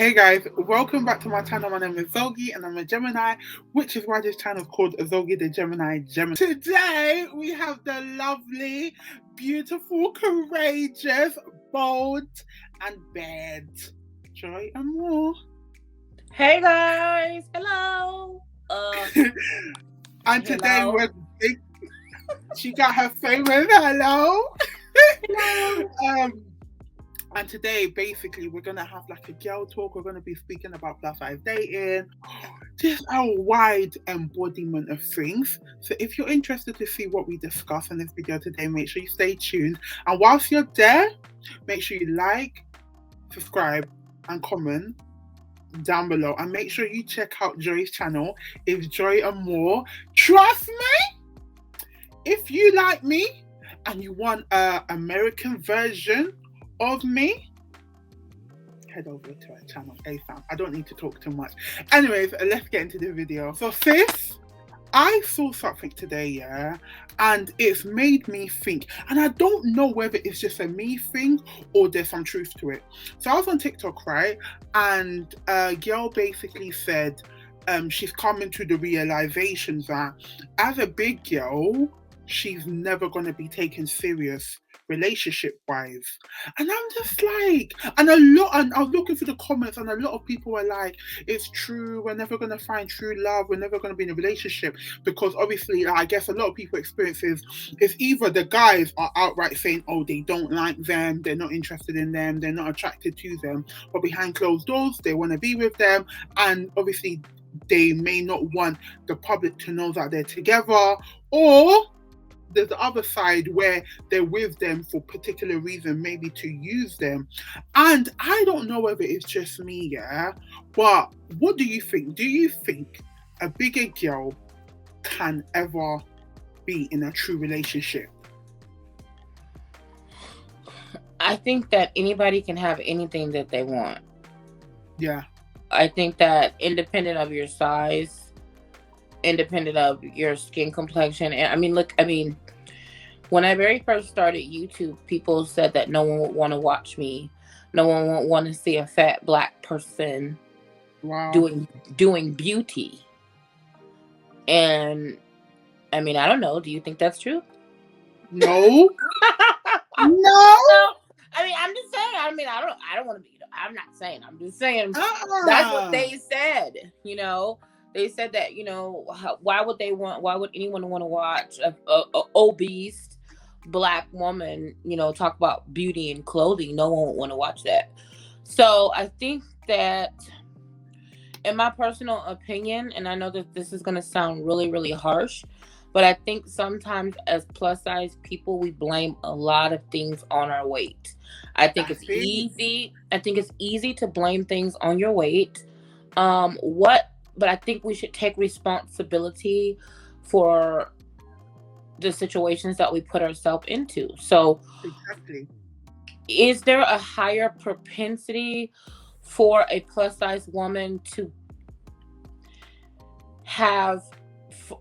Hey guys, welcome back to my channel. My name is Zogi and I'm a Gemini, which is why this channel is called Zogi the Gemini. Today we have the lovely, beautiful, courageous, bold, and bad Joy and more. Hey guys, hello. And today Hello. she got her famous hello. Hello. And today, basically, we're gonna have like a girl talk. We're gonna be speaking about plus size dating, just a wide embodiment of things. So, if you're interested to see what we discuss in this video today, make sure you stay tuned. And whilst you're there, make sure you like, subscribe, and comment down below. And make sure you check out Joy's channel. It's Joy and More. Trust me, if you like me and you want an American version of me, head over to our channel ASAP. I don't need to talk too much. Anyways, let's get into the video. So sis, I saw something today, yeah, and it's made me think, and I don't know whether it's just a me thing or there's some truth to it. So I was on TikTok, right, and a girl basically said she's coming to the realization that as a big girl, she's never going to be taken serious relationship wise. And I'm just like, and I was looking through the comments, and a lot of people were like, it's true, we're never going to find true love, we're never going to be in a relationship, because obviously I guess a lot of people experiences is either the guys are outright saying, oh, they don't like them, they're not interested in them, they're not attracted to them, but behind closed doors they want to be with them, and obviously they may not want the public to know that they're together, or there's the other side where they're with them for particular reason, maybe to use them. And I don't know whether it's just me, yeah, but what do you think? Do you think a bigger girl can ever be in a true relationship? I think that anybody can have anything that they want. Yeah. I think that independent of your size, independent of your skin complexion, and when I very first started YouTube, people said that no one would want to watch me. No one would want to see a fat black person doing beauty. And I don't know. Do you think that's true? No. No. I'm just saying. I don't want to be. I'm not saying. I'm just saying. That's what they said. They said that. Why would anyone want to watch a obese black woman, talk about beauty and clothing? No one would want to watch that. So I think that, in my personal opinion, and I know that this is going to sound really, really harsh, but I think sometimes as plus size people, we blame a lot of things on our weight. I think it's easy to blame things on your weight. But I think we should take responsibility for the situations that we put ourselves into. So, exactly. Is there a higher propensity for a plus size woman to have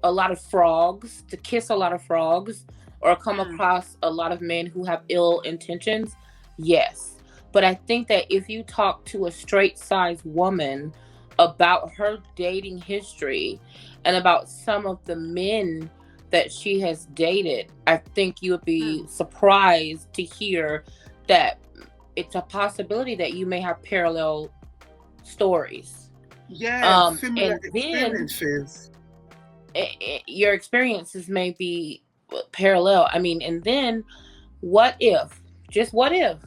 a lot of frogs, to kiss a lot of frogs, or come across a lot of men who have ill intentions? Yes. But I think that if you talk to a straight size woman about her dating history and about some of the men that she has dated, I think you would be surprised to hear that it's a possibility that you may have parallel stories. Yeah, similar experiences. Your experiences may be parallel. And then what if, just what if,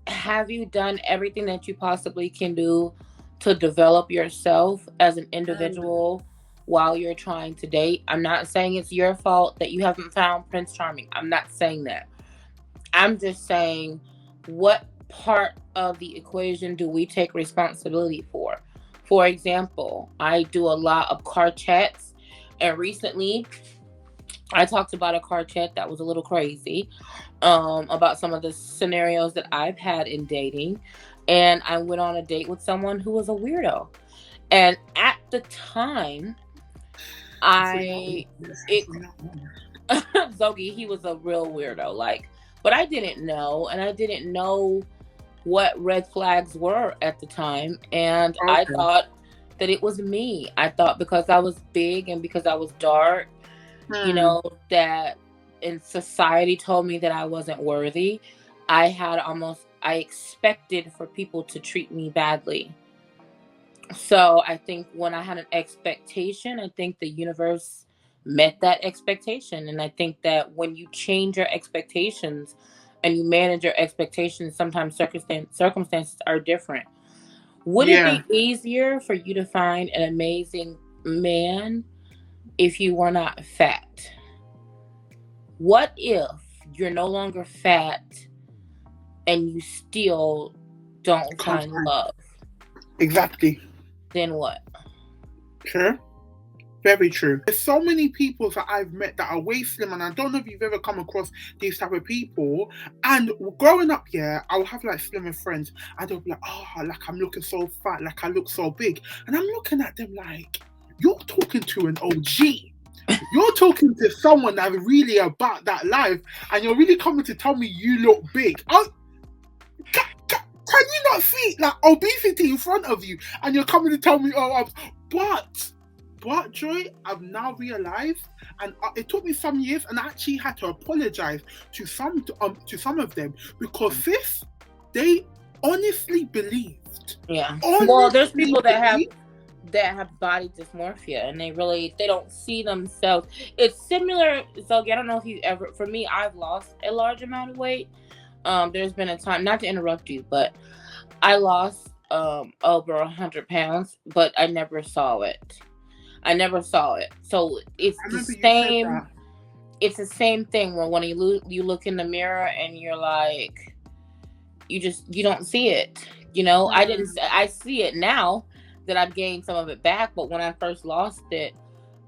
have you done everything that you possibly can do to develop yourself as an individual while you're trying to date? I'm not saying it's your fault that you haven't found Prince Charming. I'm not saying that. I'm just saying, what part of the equation do we take responsibility for? For example, I do a lot of car chats, and recently I talked about a car chat that was a little crazy, about some of the scenarios that I've had in dating. And I went on a date with someone who was a weirdo. And at the time, Zogi, he was a real weirdo. But I didn't know, and I didn't know what red flags were at the time, and I Okay. thought that it was me. I thought because I was big and because I was dark, that in society told me that I wasn't worthy. I expected for people to treat me badly. So I think when I had an expectation, I think the universe met that expectation. And I think that when you change your expectations and you manage your expectations, sometimes circumstances are different. Would it Yeah. be easier for you to find an amazing man if you were not fat? What if you're no longer fat and you still don't Can't find find. love? Exactly. Then what? Sure. Very true. There's so many people that I've met that are way slim, and I don't know if you've ever come across these type of people. And growing up, yeah, I'll have like slimmer friends, and they'll be like, "Oh, like I'm looking so fat, like I look so big," and I'm looking at them like, "You're talking to an OG. You're talking to someone that's really about that life, and you're really coming to tell me you look big. Oh, can you not see like obesity in front of you, and you're coming to tell me, but Joy, I've now realized, and it took me some years, and I actually had to apologize to some of them because they honestly believed. Yeah. Well, there's Honestly people believed. that have body dysmorphia, and they don't see themselves. It's similar. So I don't know if you ever. For me, I've lost a large amount of weight. There's been a time, not to interrupt you, but I lost over 100 pounds, but I never saw it. So it's I the remember you said same. that. It's the same thing when you look in the mirror and you're like, you don't see it. I see it now that I've gained some of it back, but when I first lost it,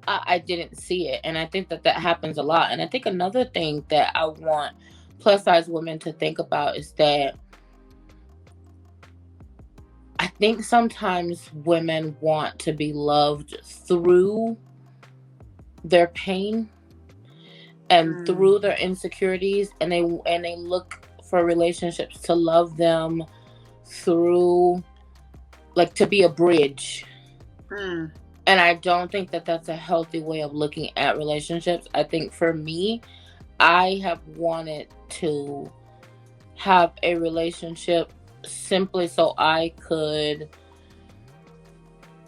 I didn't see it. And I think that happens a lot. And I think another thing that I want plus size women to think about is that I think sometimes women want to be loved through their pain and through their insecurities, and they look for relationships to love them through, like, to be a bridge. And I don't think that that's a healthy way of looking at relationships. I think for me, I have wanted to have a relationship simply so I could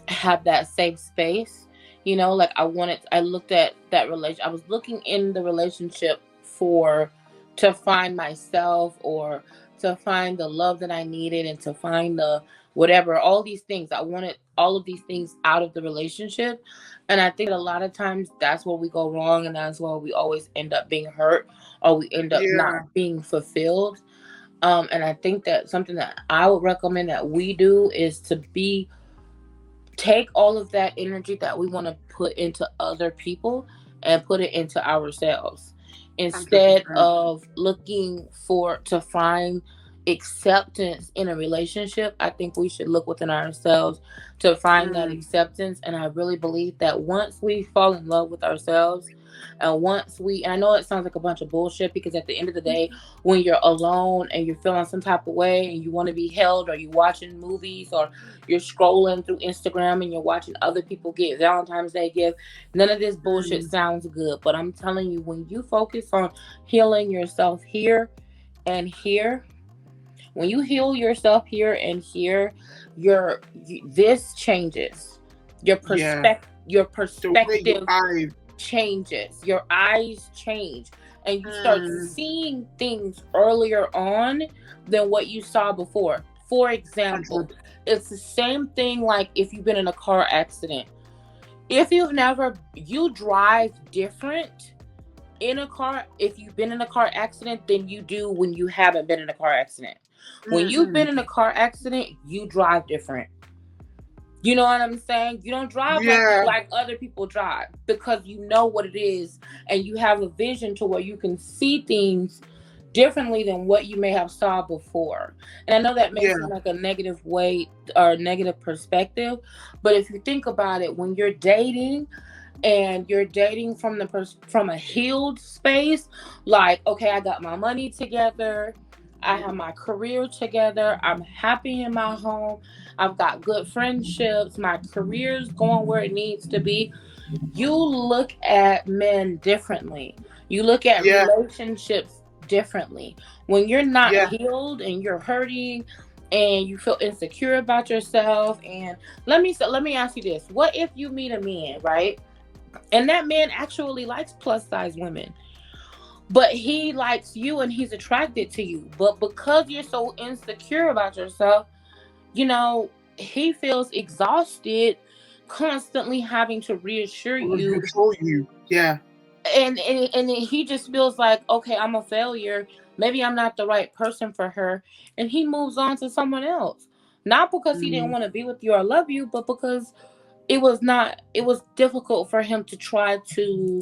have that safe space. Like I looked at that I was looking in the relationship to find myself, or to find the love that I needed, and to find the whatever, all these things. I wanted all of these things out of the relationship. And I think a lot of times that's where we go wrong, and that's why we always end up being hurt, or we end up not being fulfilled. And I think that something that I would recommend that we do is to take all of that energy that we want to put into other people and put it into ourselves, instead 100%. of looking to find acceptance in a relationship. I think we should look within ourselves to find that acceptance. And I really believe that once we fall in love with ourselves, and I know it sounds like a bunch of bullshit, because at the end of the day, when you're alone and you're feeling some type of way and you want to be held, or you're watching movies, or you're scrolling through Instagram and you're watching other people get Valentine's Day gifts, none of this bullshit sounds good. But I'm telling you, when you focus on healing yourself here and here, when you heal yourself here and here, this changes. Your perspective changes. Your eyes change, and you start seeing things earlier on than what you saw before. For example, it's the same thing like if you've been in a car accident. If you drive different in a car, if you've been in a car accident, than you do when you haven't been in a car accident. When you've been in a car accident, you drive different. You know what I'm saying? You don't drive like other people drive, because you know what it is, and you have a vision to where you can see things differently than what you may have saw before. And I know that may seem like a negative way or negative perspective, but if you think about it, when you're dating, and you're dating from a healed space, like, okay, I got my money together, I have my career together. I'm happy in my home. I've got good friendships. My career's going where it needs to be. You look at men differently. You look at Yeah, relationships differently. When you're not yeah. healed and you're hurting and you feel insecure about yourself, and let me ask you this. What if you meet a man, right? And that man actually likes plus size women, but he likes you and he's attracted to you. But because you're so insecure about yourself, he feels exhausted constantly having to reassure you, Control you. Yeah. and he just feels like, okay, I'm a failure, maybe I'm not the right person for her, and he moves on to someone else, not because he didn't Mm. want to be with you or love you, but because it was difficult for him to try to,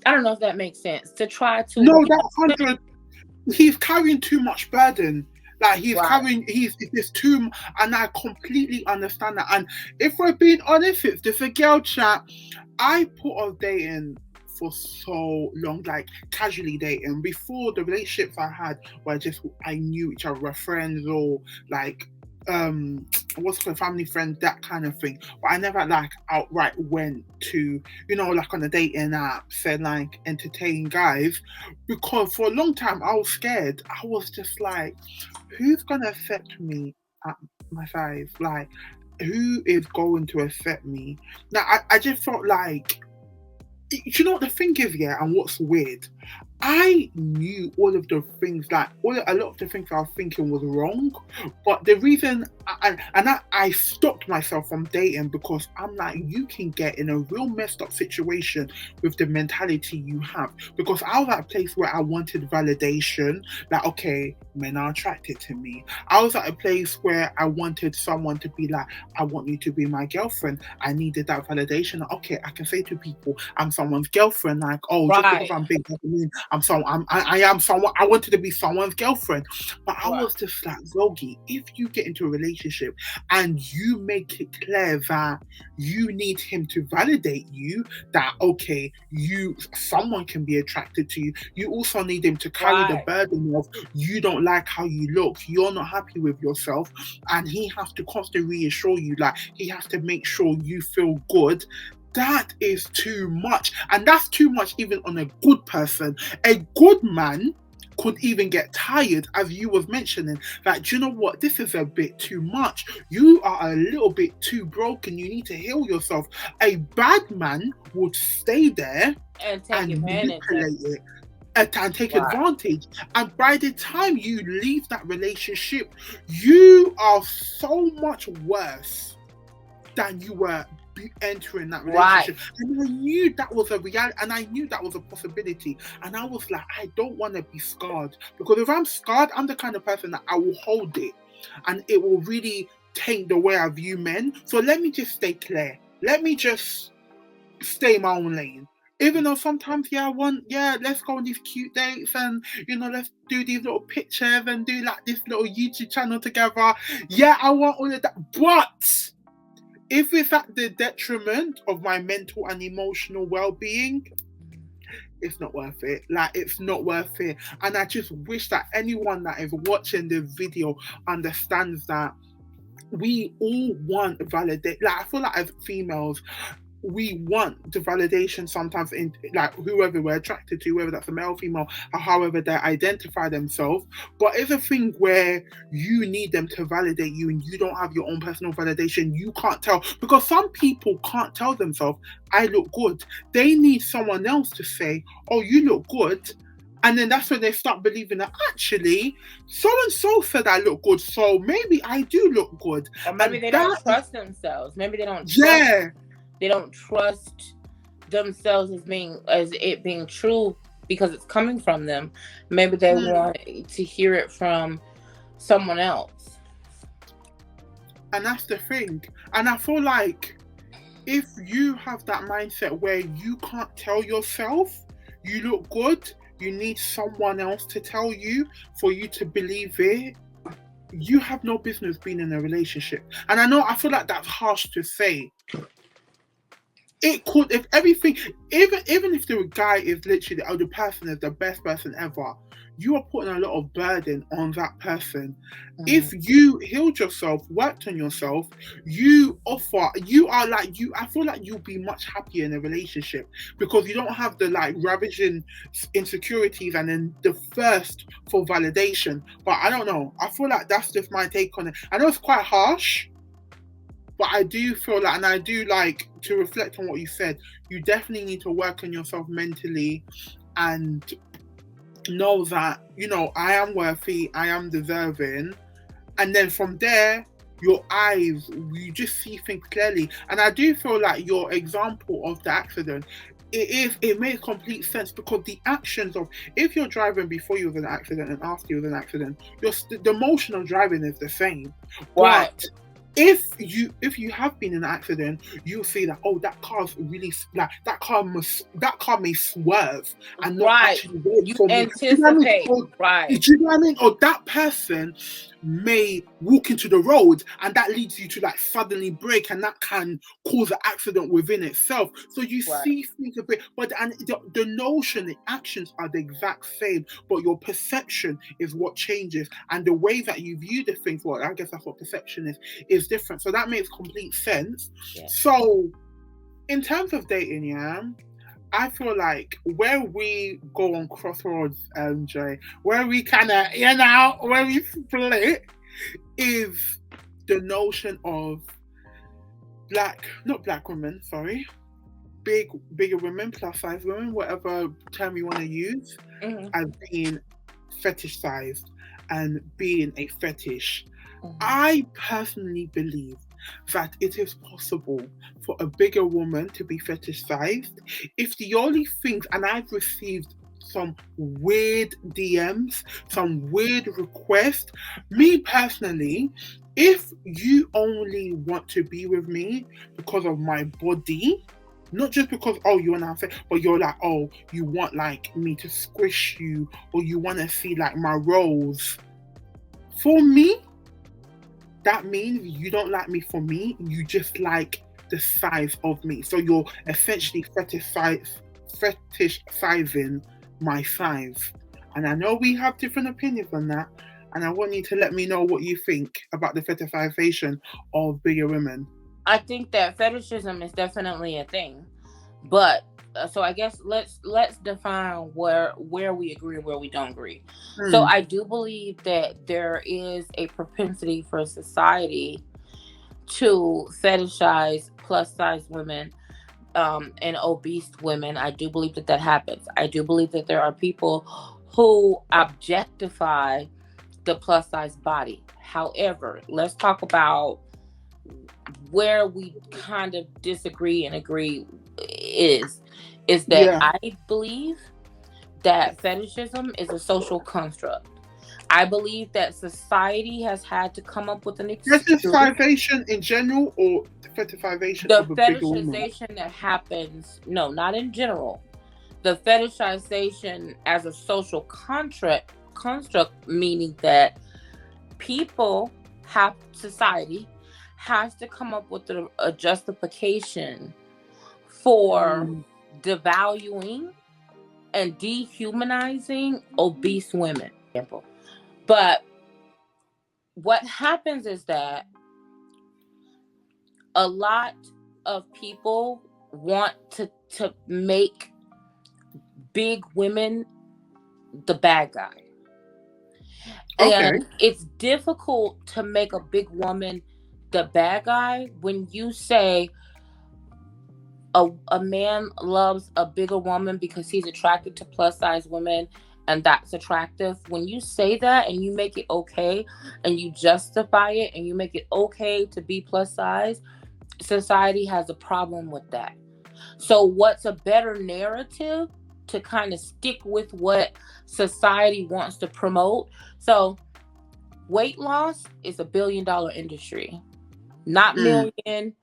I don't know if that makes sense, to try to No, get. that 100. He's carrying too much burden. Like Right. he's too, and I completely understand that. And if we're being honest, it's just a girl chat. I put off dating for so long, like casually dating. Before the relationships I had, where I knew each other, were friends or like what's called family friends, that kind of thing. But I never like outright went to, like on a dating app, said like entertain guys, because for a long time I was scared. I was just like, who's gonna accept me at my size? Like, who is going to accept me? Now, I just felt like, do you know what the thing is, yeah, and what's weird? I knew all of the things that a lot of the things I was thinking was wrong, but the reason I stopped myself from dating because I'm like, you can get in a real messed up situation with the mentality you have. Because I was at a place where I wanted validation, like, okay, men are attracted to me. I was at a place where I wanted someone to be like, I want you to be my girlfriend. I needed that validation. Okay, I can say to people, I'm someone's girlfriend. Like, oh, just because Right. I'm big doesn't mean I am someone. I wanted to be someone's girlfriend, but I Right. was just like, Zogi, if you get into a relationship and you make it clear that you need him to validate you, that okay, someone can be attracted to you. You also need him to carry the Right. burden of, you don't like how you look, you're not happy with yourself, and he has to constantly reassure you, like he has to make sure you feel good. That is too much. And that's too much even on a good person. A good man could even get tired, as you was mentioning. Like, do you know what? This is a bit too much. You are a little bit too broken. You need to heal yourself. A bad man would stay there And take and advantage of manipulate it and take Right. advantage. And by the time you leave that relationship, you are so much worse than you were entering that Right. relationship. And I knew that was a reality, and I knew that was a possibility. And I was like, I don't want to be scarred, because if I'm scarred, I'm the kind of person that I will hold it, and it will really taint the way I view men. So let me just stay clear. Let me just stay in my own lane. Even though sometimes, let's go on these cute dates, and let's do these little pictures and do like this little YouTube channel together. Yeah, I want all of that. But if it's at the detriment of my mental and emotional well-being, it's not worth it. Like, it's not worth it. And I just wish that anyone that is watching the video understands that we all want validate. Like, I feel like as females, we want the validation sometimes in like whoever we're attracted to, whether that's a male, female, or however they identify themselves. But it's a thing where you need them to validate you and you don't have your own personal validation. You can't tell, because some people can't tell themselves, I look good. They need someone else to say, oh, you look good. And then that's when they start believing that actually so and so said I look good, so maybe I do look good. Or maybe And they don't that is, trust themselves. Maybe they don't trust yeah, they don't trust themselves as it being true because it's coming from them. Maybe they mm, want to hear it from someone else. and that's the thing. And I feel like if you have that mindset where you can't tell yourself you look good, you need someone else to tell you for you to believe it, you have no business being in a relationship. And I feel like that's harsh to say. It could, if everything, even if the guy is literally, the person is the best person ever, you are putting a lot of burden on that person. Mm-hmm. If you healed yourself, worked on yourself, you are like I feel like you'll be much happier in a relationship because you don't have the like ravaging insecurities and then the thirst for validation. But I don't know. I feel like that's just my take on it. I know it's quite harsh, but I do feel like, and I do like to reflect on what you said, you definitely need to work on yourself mentally and know that, I am worthy, I am deserving. And then from there, your eyes, you just see things clearly. And I do feel like your example of the accident, it makes complete sense because the actions of, if you're driving before you was an accident and after you was an accident, the motion of driving is the same. Right. But if you have been in an accident, you'll see that, oh, that car's really like that car may swerve and not actually wait for me. Anticipate. Right. Do you know what I mean? Or that person may walk into the road and that leads you to like suddenly brake, and that can cause an accident within itself. So you see things a bit, but the notion, the actions are the exact same, but your perception is what changes, and the way that you view the things, well, I guess that's what perception is different. So that makes complete sense. Yeah. So in terms of dating, I feel like where we go on crossroads, Jay, where we kind of, where we split is the notion of not black women, sorry, bigger women, plus size women, whatever term you want to use, as being fetishized and being a fetish. I personally believe that it is possible for a bigger woman to be fetishized if the only things, and I've received some weird DMs, some weird requests. Me personally, if you only want to be with me because of my body, not just because, oh, you want to have sex, but you're like, oh, you want like me to squish you, or you want to see like my rolls. For me, that means you don't like me for me, you just like the size of me. So you're essentially fetishizing my size. And I know we have different opinions on that, and I want you to let me know what you think about the fetishization of bigger women. I think that fetishism is definitely a thing, but so I guess let's define where we agree and where we don't agree. So I do believe that there is a propensity for society to fetishize plus size women and obese women. I do believe that happens. I do believe that there are people who objectify the plus size body. However, let's talk about where we kind of disagree and agree is that I believe that fetishism is a social construct. I believe that society has had to come up with an excuse. Fetishization in general, or the fetishization the of a bigger woman? fetishization that happens, no, not in general. The fetishization as a social construct, meaning that society has to come up with a justification for devaluing and dehumanizing obese women. But what happens is that a lot of people want to make big women the bad guy. And it's difficult to make a big woman the bad guy when you say a man loves a bigger woman because he's attracted to plus size women, and that's attractive. When you say that and you make it okay and you justify it and you make it okay to be plus size, society has a problem with that. So what's a better narrative to kind of stick with what society wants to promote? So weight loss is $1 billion industry, not million,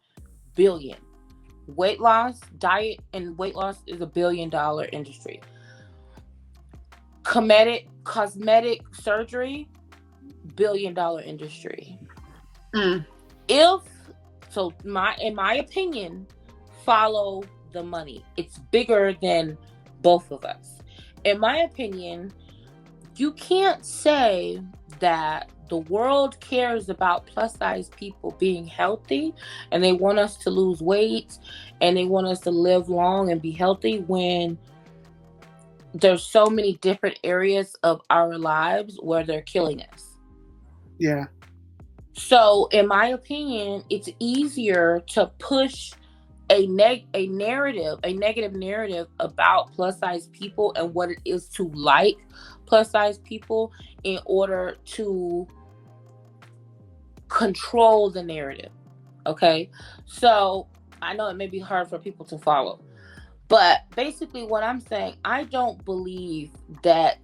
billion. Weight loss, diet and weight loss is $1 billion industry. Cosmetic surgery, $1 billion industry. In my opinion, follow the money. It's bigger than both of us. In my opinion, you can't say that the world cares about plus size people being healthy and they want us to lose weight and they want us to live long and be healthy when there's so many different areas of our lives where they're killing us. Yeah. So, in my opinion, it's easier to push a negative narrative about plus size people and what it is to like plus size people in order to control the narrative. Okay, so I know it may be hard for people to follow, but basically what I'm saying, I don't believe that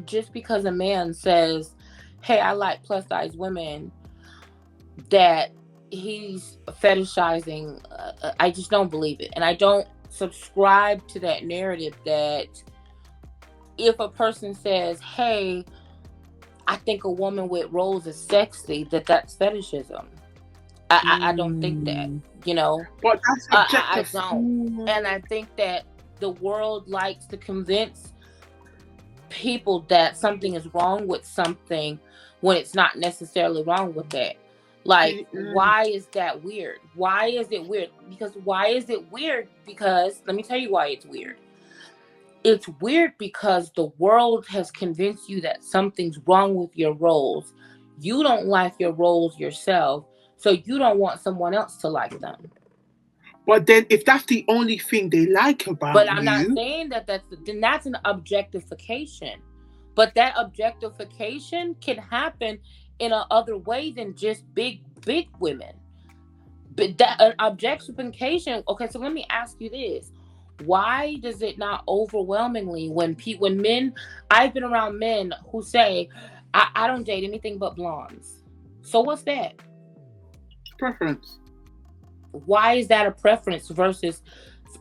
just because a man says, hey, I like plus size women, that he's fetishizing. I just don't believe it. And I don't subscribe to that narrative that if a person says, hey, I think a woman with rolls is sexy, that's fetishism. I don't think that, you know. But that's objective. I don't. And I think that the world likes to convince people that something is wrong with something when it's not necessarily wrong with that. Like, why is that weird? Why is it weird? Because let me tell you why it's weird. It's weird because the world has convinced you that something's wrong with your roles. You don't like your roles yourself, so you don't want someone else to like them. But then if that's the only thing they like about you... But I'm not saying that's an objectification. But that objectification can happen in a other way than just big women. But that objectification. Okay, so let me ask you this: why does it not overwhelmingly when men? I've been around men who say, "I don't date anything but blondes." So what's that? Preference. Why is that a preference versus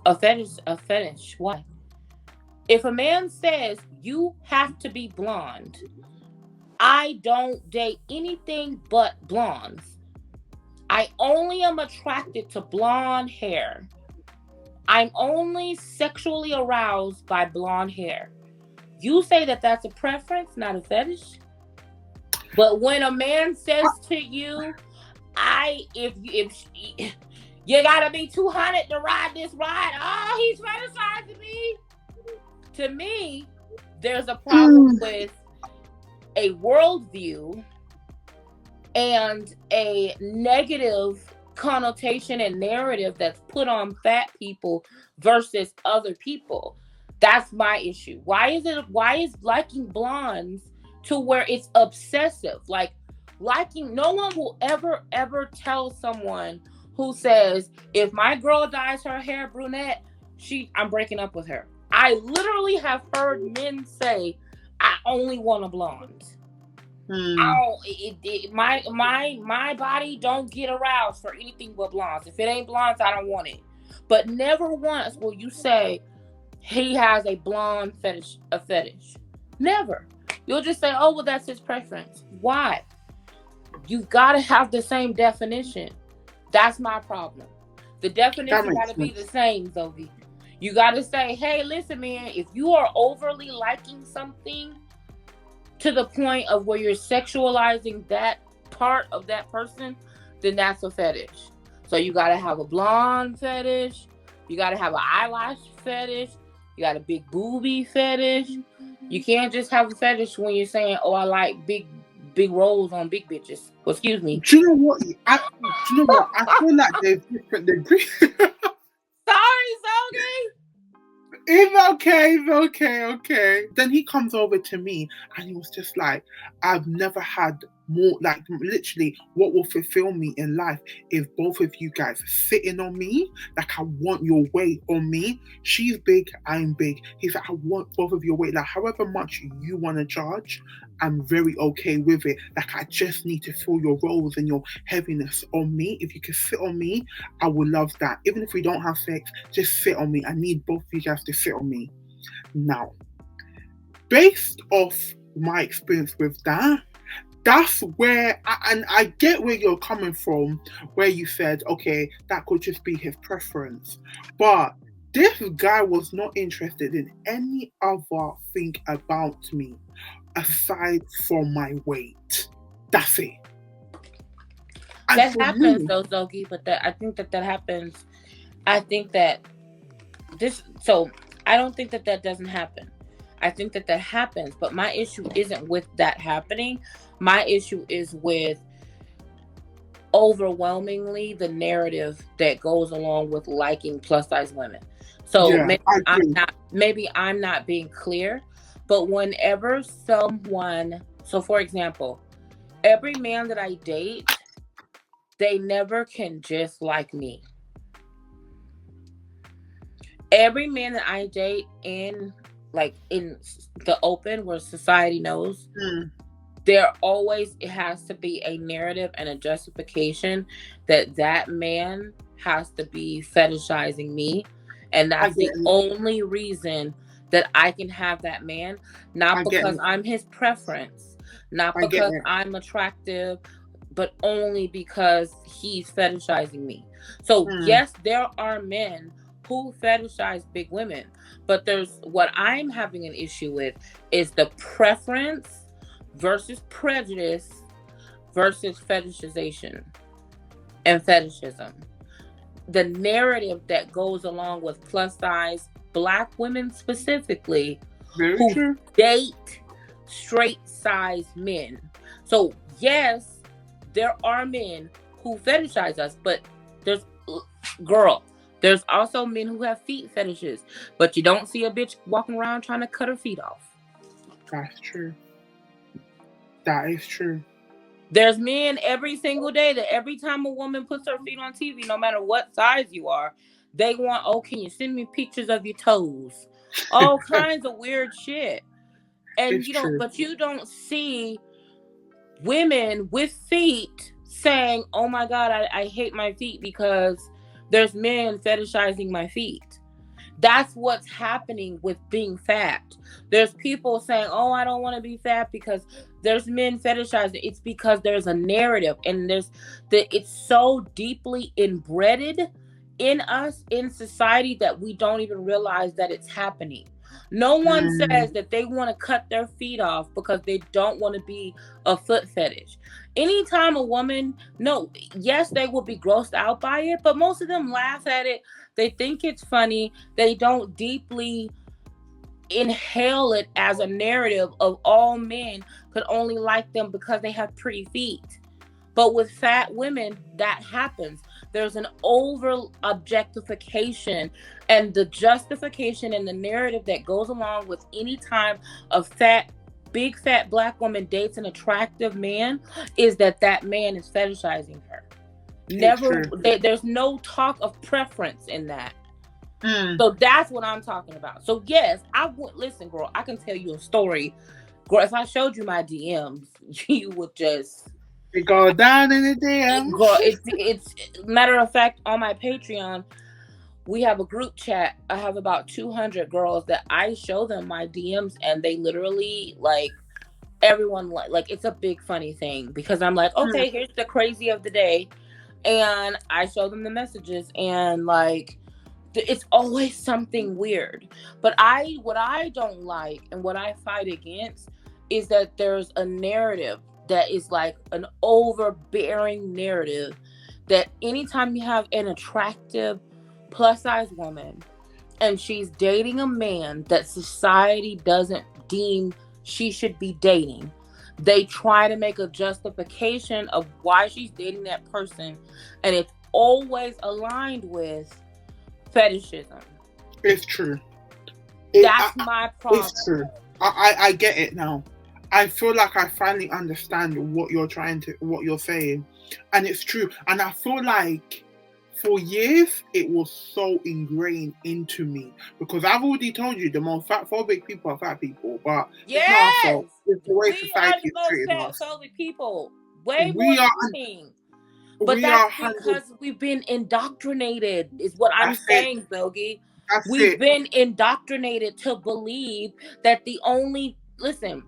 a fetish? Why? If a man says you have to be blonde, I don't date anything but blondes. I only am attracted to blonde hair. I'm only sexually aroused by blonde hair. You say that that's a preference, not a fetish? But when a man says to you, if you gotta be 200 to ride this ride, oh, he's fetishizing me. To me, there's a problem with a worldview and a negative connotation and narrative that's put on fat people versus other people. That's my issue. Why is liking blondes to where it's obsessive? Like, no one will ever tell someone who says, if my girl dyes her hair brunette, I'm breaking up with her. I literally have heard men say, I only want a blonde. My body don't get aroused for anything but blondes. If it ain't blondes, I don't want it. But never once will you say he has a blonde fetish. Never. You'll just say, oh, well, that's his preference. Why? You've got to have the same definition. That's my problem. The definition got to be the same, Zoe. You got to say, hey, listen, man, if you are overly liking something to the point of where you're sexualizing that part of that person, then that's a fetish. So you got to have a blonde fetish. You got to have an eyelash fetish. You got a big boobie fetish. You can't just have a fetish when you're saying, oh, I like big rolls on big bitches. Well, excuse me. Do you know what? I feel like there's different degrees. Sorry, Zoe. It's okay. Then he comes over to me and he was just like, I've never had more, like, literally what will fulfill me in life is both of you guys sitting on me. Like, I want your weight on me. She's big, I'm big. He's like, I want both of your weight. Like, however much you want to charge, I'm very okay with it. Like, I just need to feel your rolls and your heaviness on me. If you can sit on me, I would love that. Even if we don't have sex, just sit on me. I need both of you guys to sit on me. Now, based off my experience with that, that's where, I get where you're coming from, where you said, okay, that could just be his preference. But This guy was not interested in any other thing about me aside from my weight. That's it. And That happens though, Zogi, but I think that happens. I think that I don't think that doesn't happen. I think that happens, but my issue isn't with that happening. My issue is with overwhelmingly the narrative that goes along with liking plus size women. So yeah, maybe I'm not being clear, but whenever someone, so for example, every man that I date, they never can just like me. Every man that I date in the open where society knows, there always has to be a narrative and a justification that man has to be fetishizing me, and that's the only reason that I can have that man, not because I'm his preference, not because I'm attractive, but only because he's fetishizing me. So yes, there are men who fetishize big women, but what I'm having an issue with is the preference versus prejudice versus fetishization and fetishism. The narrative that goes along with plus size Black women specifically who date straight size men. So yes, there are men who fetishize us, but there's also men who have feet fetishes, but you don't see a bitch walking around trying to cut her feet off. That's true. That is true. There's men every single day that every time a woman puts her feet on TV, no matter what size you are, they want, oh, can you send me pictures of your toes? All kinds of weird shit. And but you don't see women with feet saying, oh my God, I hate my feet because there's men fetishizing my feet. That's what's happening with being fat. There's people saying, oh, I don't want to be fat because there's men fetishizing. It's because there's a narrative, and it's so deeply inbred in us, in society, that we don't even realize that it's happening. No one says that they want to cut their feet off because they don't want to be a foot fetish. Anytime a woman, yes, they will be grossed out by it, but most of them laugh at it. They think it's funny. They don't deeply inhale it as a narrative of all men could only like them because they have pretty feet. But with fat women, that happens. There's an over objectification, and the justification and the narrative that goes along with any time a big fat Black woman dates an attractive man is that man is fetishizing her. There's no talk of preference in that. So that's what I'm talking about. So yes, listen, girl, I can tell you a story. Girl, if I showed you my DMs, you would just go down in the DM. Girl, it's matter of fact, on my Patreon, we have a group chat. I have about 200 girls that I show them my DMs, and they literally everyone it's a big funny thing because I'm like, okay, here's the crazy of the day, and I show them the messages, and it's always something weird. But what I don't like and what I fight against is that there's a narrative that is an overbearing narrative that anytime you have an attractive plus size woman and she's dating a man that society doesn't deem she should be dating, they try to make a justification of why she's dating that person, and it's always aligned with fetishism. It's true. That's my problem. It's true. I get it now. I feel like I finally understand what you're saying, and it's true. And I feel like for years it was so ingrained into me because I've already told you the most fatphobic people are fat people, but yes, it's not our fault. It's the way society is treating us. We are the most fatphobic people. Way we more than But that's because we've been indoctrinated, is what I'm saying, Zogi. We've been indoctrinated to believe that listen,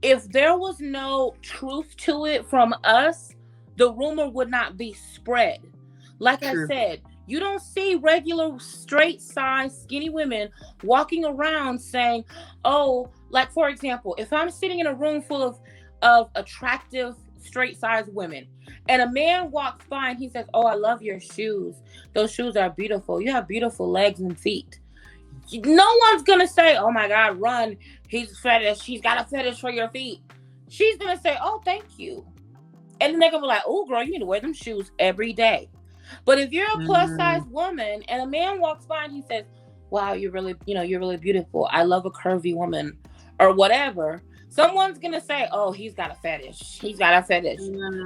if there was no truth to it from us, the rumor would not be spread. Like I said, You don't see regular straight size skinny women walking around saying, oh, like for example, if I'm sitting in a room full of attractive straight size women and a man walks by and he says, oh, I love your shoes. Those shoes are beautiful. You have beautiful legs and feet. No one's gonna say, oh my God, run. He's fetish. She's got a fetish for your feet. She's gonna say, oh, thank you. And then they're gonna be like, oh girl, you need to wear them shoes every day. But if you're a plus size woman and a man walks by and he says, wow, you're really beautiful. I love a curvy woman or whatever. Someone's going to say, oh, he's got a fetish. He's got a fetish.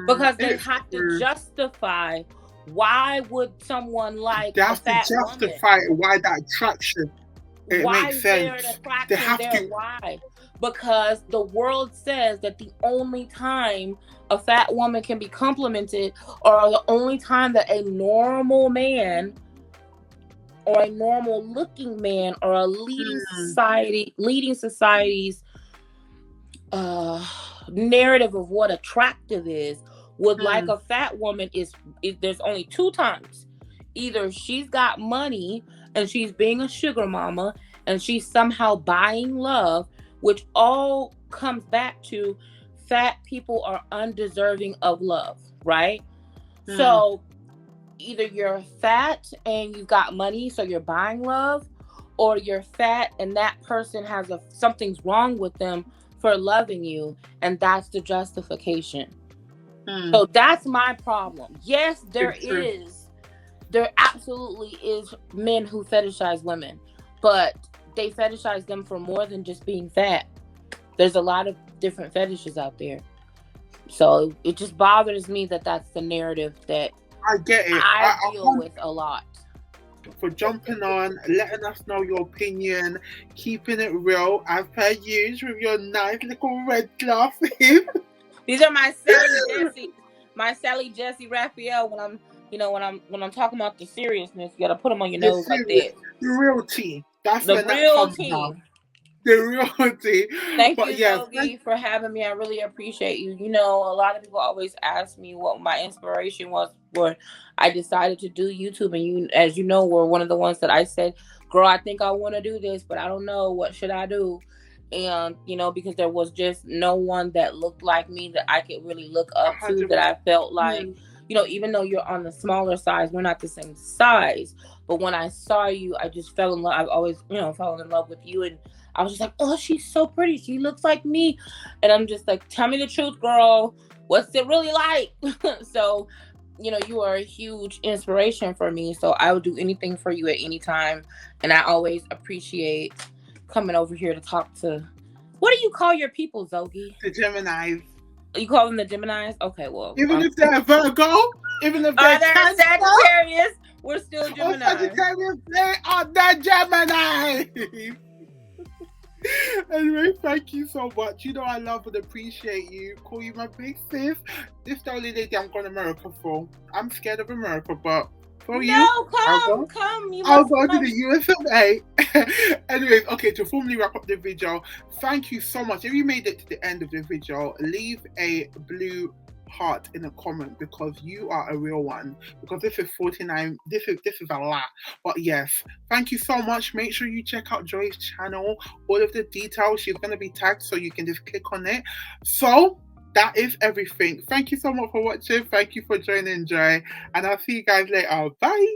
Because they have to justify why would someone like they have to justify why that attraction. It makes sense. They have to. Why? Because the world says that the only time a fat woman can be complimented, or the only time that a normal man or a normal looking man or a leading society's narrative of what attractive is would like a fat woman is there's only two times. Either she's got money and she's being a sugar mama and she's somehow buying love, which all comes back to fat people are undeserving of love, right? So either you're fat and you've got money, so you're buying love, or you're fat and that person has something's wrong with them for loving you, and that's the justification. So that's my problem. Yes, there absolutely is men who fetishize women, but they fetishize them for more than just being fat. There's a lot of different fetishes out there. So it just bothers me that that's the narrative that I get it. I deal with a lot. For jumping on, letting us know your opinion, keeping it real as per usual with your nice little red glasses. These are my Sally Jesse Raphael. When I'm talking about the seriousness, you gotta put them on your nose like that. The real tea. That's the real tea. The real tea. Thank you, Yogi, for having me. I really appreciate you. You know, a lot of people always ask me what my inspiration was when I decided to do YouTube. And you, as you know, were one of the ones that I said, girl, I think I want to do this, but I don't know. What should I do? And, you know, because there was just no one that looked like me that I could really look up 100%. To, that I felt like, you know, even though you're on the smaller size, we're not the same size. But when I saw you, I just fell in love. I've always, fallen in love with you. And I was just like, oh, she's so pretty. She looks like me. And I'm just like, tell me the truth, girl. What's it really like? So, you know, you are a huge inspiration for me. So I would do anything for you at any time. And I always appreciate coming over here to talk to, what do you call your people, Zogi? The Geminis. You call them the Geminis? Okay, well. Even if they're Virgo, even if they're Sagittarius, we're still Gemini. Sagittarius, they are the Gemini. Anyway, thank you so much. You know I love and appreciate you. Call you my big sis. This is the only lady I'm going to America for. I'm scared of America, but for you, come. I'll go to the USA. Anyways, okay, to formally wrap up the video, thank you so much. If you made it to the end of the video, leave a blue heart in a comment, because you are a real one, because this is 49. This is a lot. But yes, thank you so much. Make sure you check out Joy's channel. All of the details, she's going to be tagged, so you can just click on it. So that is everything. Thank you so much for watching. Thank you for joining, Joy, and I'll see you guys later. Bye.